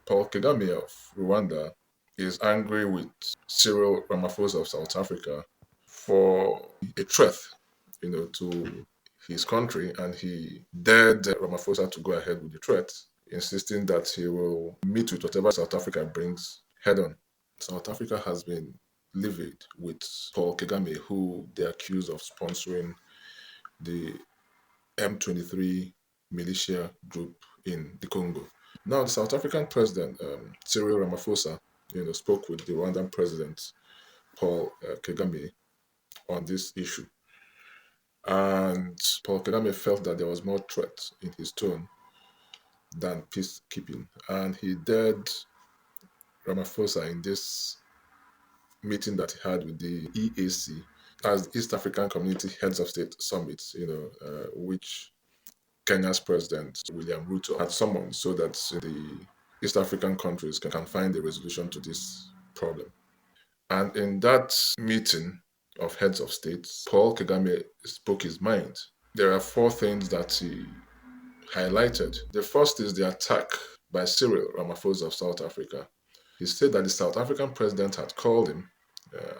Paul Kegame of Rwanda is angry with Cyril Ramaphosa of South Africa for a threat, to his country, and he dared Ramaphosa to go ahead with the threat, insisting that he will meet with whatever South Africa brings head on. South Africa has been livid with Paul Kegame, who they accuse of sponsoring the M23 militia group in the Congo. Now, the South African president, Cyril Ramaphosa, spoke with the Rwandan president, Paul Kagame, on this issue. And Paul Kagame felt that there was more threat in his tone than peacekeeping. And he dared Ramaphosa in this meeting that he had with the EAC as East African Community Heads of State Summit, which Kenya's president, William Ruto, had summoned so that the East African countries can find a resolution to this problem. And in that meeting of heads of states, Paul Kagame spoke his mind. There are four things that he highlighted. The first is the attack by Cyril Ramaphosa of South Africa. He said that the South African president had called him,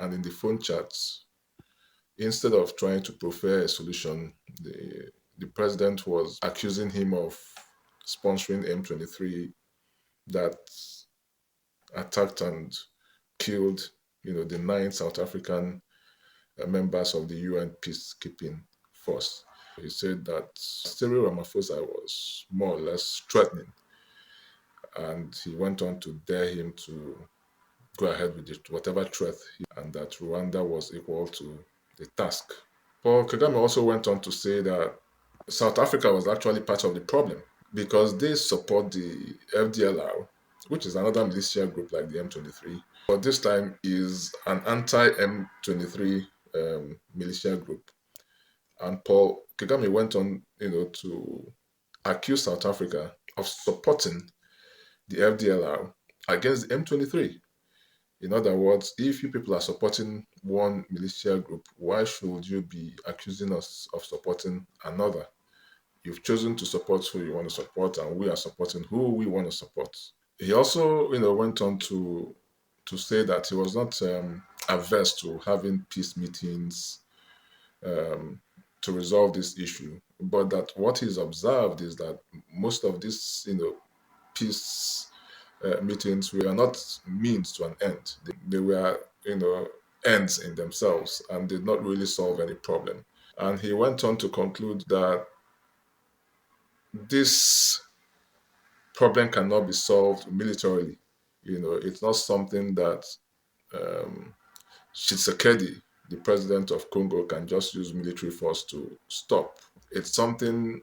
and in the phone chats, instead of trying to prefer a solution, the president was accusing him of sponsoring M23 that attacked and killed, the 9 South African members of the UN peacekeeping force. He said that Cyril Ramaphosa was more or less threatening, and he went on to dare him to go ahead with whatever threat, and that Rwanda was equal to the task. Paul Kagame also went on to say that South Africa was actually part of the problem because they support the FDLR, which is another militia group like the M23, but this time is an anti-M23 militia group. And Paul Kagame went on, to accuse South Africa of supporting the FDLR against the M23. In other words, if you people are supporting one militia group, why should you be accusing us of supporting another? You've chosen to support who you want to support, and we are supporting who we want to support. He also, went on to say that he was not averse to having peace meetings to resolve this issue, but that what he's observed is that most of these, peace meetings were not means to an end. They were, ends in themselves and did not really solve any problem. And he went on to conclude that this problem cannot be solved militarily. It's not something that Tshisekedi, the president of Congo, can just use military force to stop. It's something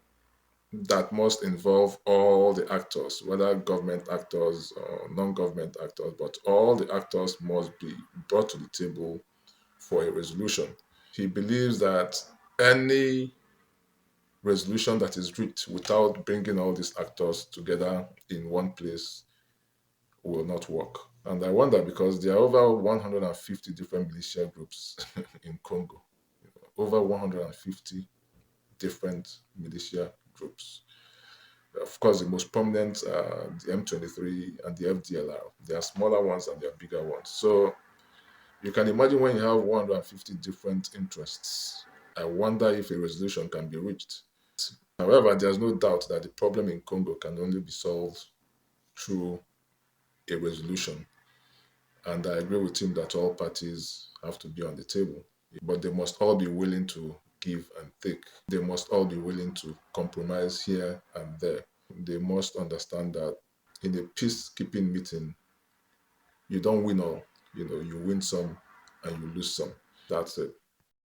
that must involve all the actors, whether government actors or non-government actors, but all the actors must be brought to the table for a resolution. He believes that any resolution that is reached without bringing all these actors together in one place will not work. And I wonder, because there are over 150 different militia groups in Congo, over 150 different militia groups. Of course, the most prominent are the M23 and the FDLR. There are smaller ones and there are bigger ones. So you can imagine when you have 150 different interests, I wonder if a resolution can be reached. However, there's no doubt that the problem in Congo can only be solved through a resolution. And I agree with him that all parties have to be on the table, but they must all be willing to give and take. They must all be willing to compromise here and there. They must understand that in a peacekeeping meeting, you don't win all. You win some and you lose some. That's it.